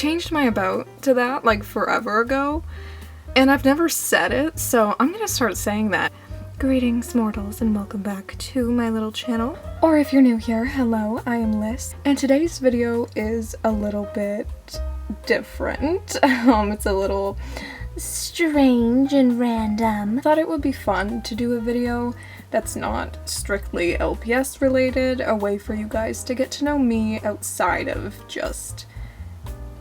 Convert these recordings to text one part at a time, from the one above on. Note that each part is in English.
changed my about to that like forever ago, and I've never said it, so I'm gonna start saying that. Greetings mortals and welcome back to my little channel. Or if you're new here, hello, I am Liz, and today's video is a little bit different. It's a little strange and random. I thought it would be fun to do a video that's not strictly LPS related, a way for you guys to get to know me outside of just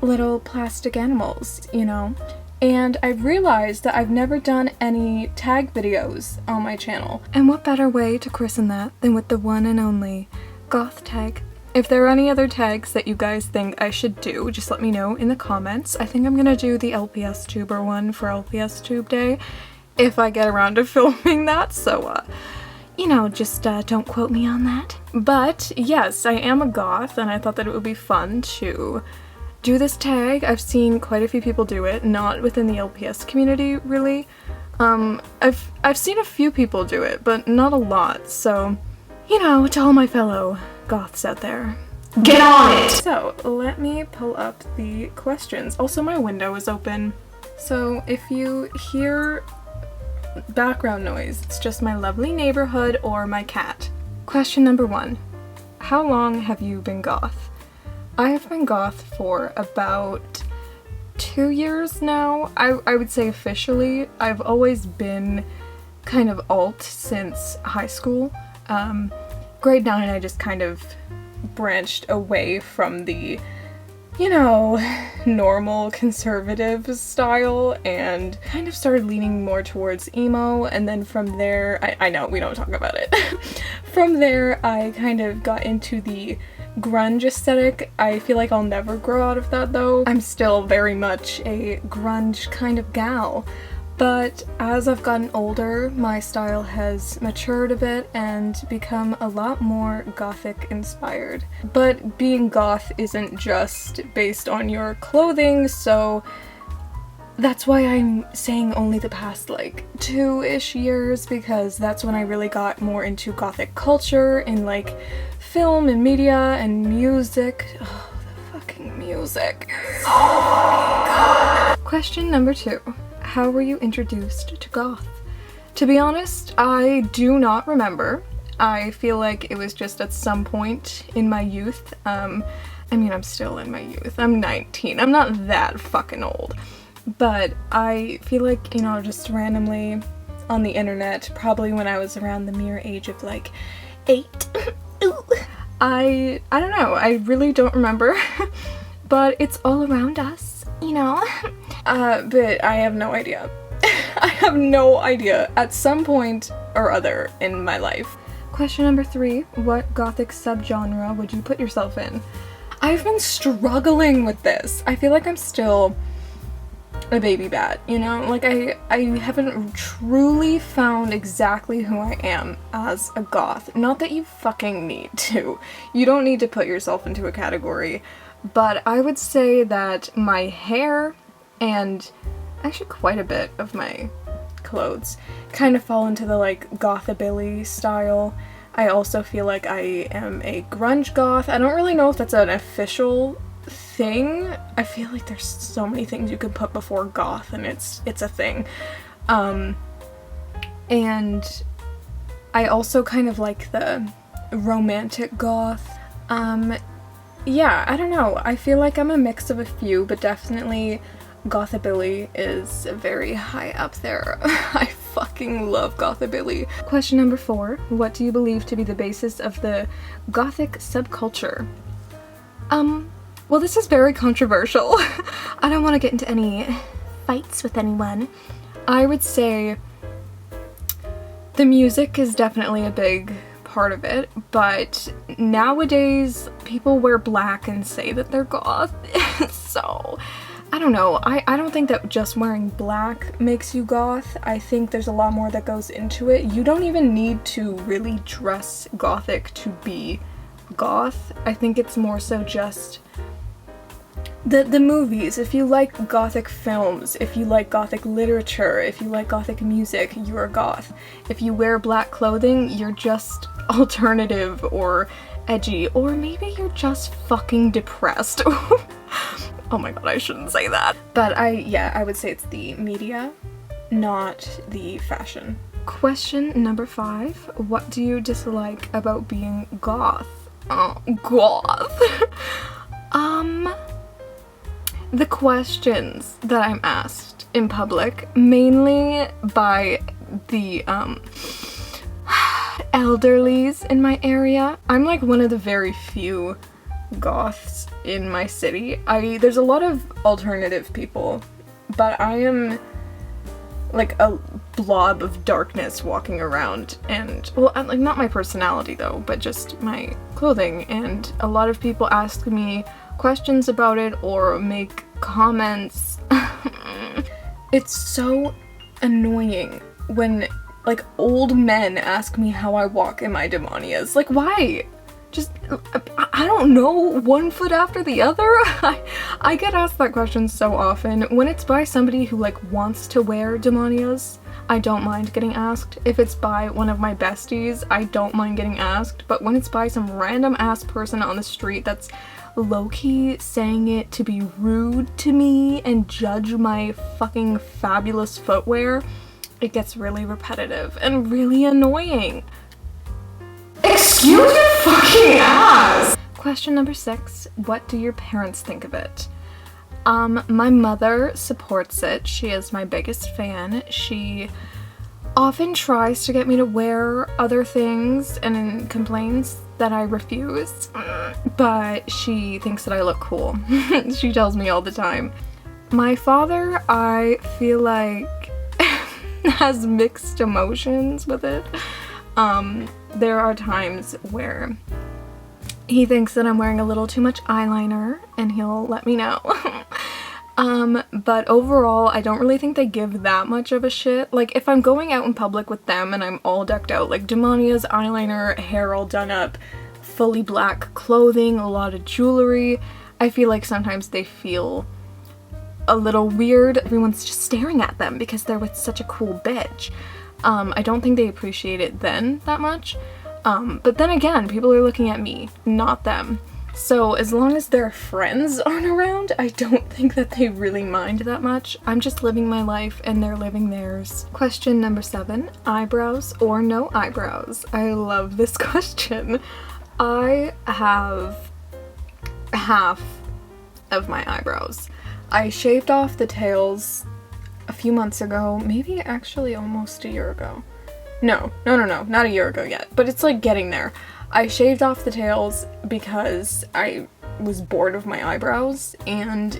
little plastic animals, you know? And I've realized that I've never done any tag videos on my channel. And what better way to christen that than with the one and only Goth tag. If there are any other tags that you guys think I should do, just let me know in the comments. I think I'm gonna do the LPS Tuber one for LPS Tube Day, if I get around to filming that, so you know, just don't quote me on that. But yes, I am a goth, and I thought that it would be fun to do this tag. I've seen quite a few people do it, not within the LPS community, really. I've seen a few people do it, but not a lot, so, you know, to all my fellow goths out there, get on it! So, let me pull up the questions. Also, my window is open, so if you hear background noise, it's just my lovely neighborhood or my cat. Question number 1. How long have you been goth? I have been goth for about 2 years now. I would say officially. I've always been kind of alt since high school. Grade 9 I just kind of branched away from the, you know, normal conservative style and kind of started leaning more towards emo, and then from there, I know we don't talk about it. From there I kind of got into the grunge aesthetic. I feel like I'll never grow out of that though. I'm still very much a grunge kind of gal. But as I've gotten older, my style has matured a bit and become a lot more gothic inspired. But being goth isn't just based on your clothing, so that's why I'm saying only the past like 2-ish years, because that's when I really got more into gothic culture in like film and media and music. Oh, the fucking music. So fucking good. Question number 2. How were you introduced to goth? To be honest, I do not remember. I feel like it was just at some point in my youth. I mean, I'm still in my youth. I'm 19. I'm not that fucking old. But I feel like, you know, just randomly on the internet, probably when I was around the mere age of like 8. I don't know. I really don't remember. But it's all around us, you know? But I have no idea. I have no idea at some point or other in my life. Question number 3. What gothic subgenre would you put yourself in? I've been struggling with this. I feel like I'm still a baby bat, you know? Like I haven't truly found exactly who I am as a goth. Not that you fucking need to. You don't need to put yourself into a category. But I would say that my hair and actually quite a bit of my clothes kind of fall into the like gothabilly style. I also feel like I am a grunge goth. I don't really know if that's an official thing. I feel like there's so many things you could put before goth and it's a thing. And I also kind of like the romantic goth. Yeah, I don't know. I feel like I'm a mix of a few, but definitely gothabilly is very high up there. I fucking love gothabilly. Question number 4. What do you believe to be the basis of the gothic subculture? Well, this is very controversial. I don't want to get into any fights with anyone. I would say the music is definitely a big part of it, but nowadays people wear black and say that they're goth. So I don't know. I don't think that just wearing black makes you goth. I think there's a lot more that goes into it. You don't even need to really dress gothic to be goth. I think it's more so just the movies. If you like gothic films, if you like gothic literature, if you like gothic music, you're a goth. If you wear black clothing, you're just alternative or edgy, or maybe you're just fucking depressed. Oh my god, I shouldn't say that. But I would say it's the media, not the fashion. Question number 5. What do you dislike about being goth? Oh, goth. The questions that I'm asked in public, mainly by the elderlies in my area. I'm like one of the very few goths in my city. There's a lot of alternative people, but I am like a blob of darkness walking around, and well, like not my personality though, but just my clothing, and a lot of people ask me questions about it or make comments. It's so annoying when like old men ask me how I walk in my demonias. Like, why? Just, I don't know, one foot after the other? I get asked that question so often. When it's by somebody who like wants to wear demonias, I don't mind getting asked. If it's by one of my besties, I don't mind getting asked. But when it's by some random ass person on the street that's low-key saying it to be rude to me and judge my fucking fabulous footwear, it gets really repetitive and really annoying. Excuse your fucking ass! Question number 6. What do your parents think of it? My mother supports it. She is my biggest fan. She often tries to get me to wear other things and complains that I refuse, but she thinks that I look cool. She tells me all the time. My father, I feel like, has mixed emotions with it. There are times where he thinks that I'm wearing a little too much eyeliner, and he'll let me know. But overall, I don't really think they give that much of a shit. Like, if I'm going out in public with them and I'm all decked out, like demonias, eyeliner, hair all done up, fully black clothing, a lot of jewelry, I feel like sometimes they feel a little weird. Everyone's just staring at them because they're with such a cool bitch. I don't think they appreciate it then that much. But then again, people are looking at me, not them. So as long as their friends aren't around, I don't think that they really mind that much. I'm just living my life and they're living theirs. Question number 7, eyebrows or no eyebrows? I love this question. I have half of my eyebrows. I shaved off the tails a few months ago, maybe actually almost a year ago. No, not a year ago yet, but it's like getting there. I shaved off the tails because I was bored of my eyebrows, and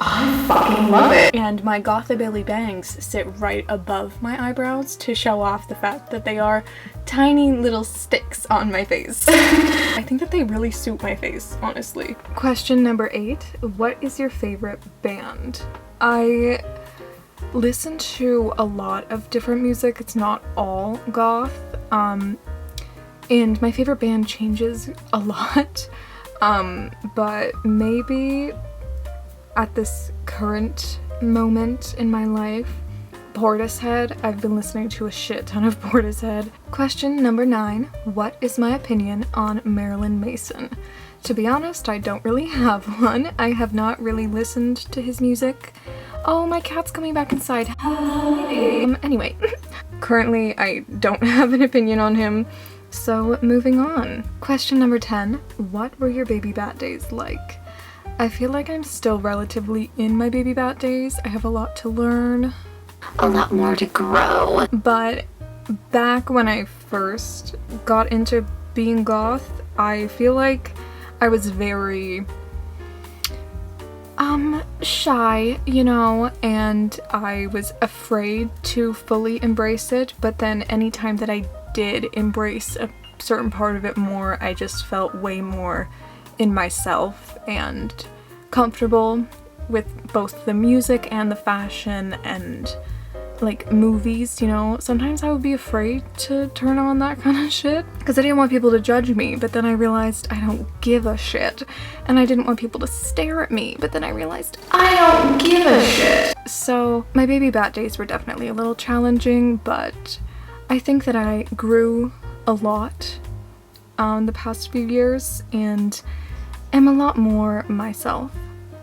I fucking love it. And my Gothic bangs sit right above my eyebrows to show off the fact that they are tiny little sticks on my face. I think that they really suit my face, honestly. Question number 8, what is your favorite band? I listen to a lot of different music. It's not all goth. And my favorite band changes a lot, but maybe at this current moment in my life, Portishead. I've been listening to a shit ton of Portishead. Question number 9, what is my opinion on Marilyn Manson? To be honest, I don't really have one. I have not really listened to his music. Oh, my cat's coming back inside. Anyway, currently I don't have an opinion on him. So moving on. Question number 10, what were your baby bat days like? I feel like I'm still relatively in my baby bat days. I have a lot to learn. A lot more to grow. But back when I first got into being goth, I feel like I was very shy, you know, and I was afraid to fully embrace it, but then anytime that I did embrace a certain part of it more, I just felt way more in myself and comfortable with both the music and the fashion and like movies, you know. Sometimes I would be afraid to turn on that kind of shit because I didn't want people to judge me, but then I realized I don't give a shit, and I didn't want people to stare at me, but then I realized I don't give a shit. So my baby bat days were definitely a little challenging, but I think that I grew a lot the past few years and am a lot more myself.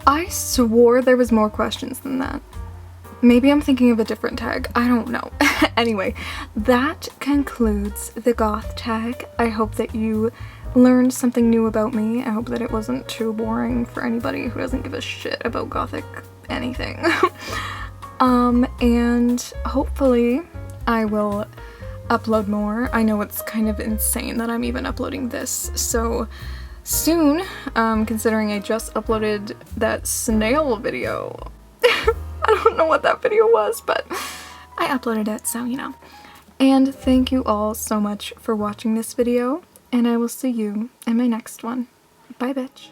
I swore there was more questions than that. Maybe I'm thinking of a different tag. I don't know. Anyway, that concludes the goth tag. I hope that you learned something new about me. I hope that it wasn't too boring for anybody who doesn't give a shit about gothic anything. And hopefully I will upload more. I know it's kind of insane that I'm even uploading this so soon, considering I just uploaded that snail video. I don't know what that video was, but I uploaded it, so you know. And thank you all so much for watching this video, and I will see you in my next one. Bye, bitch.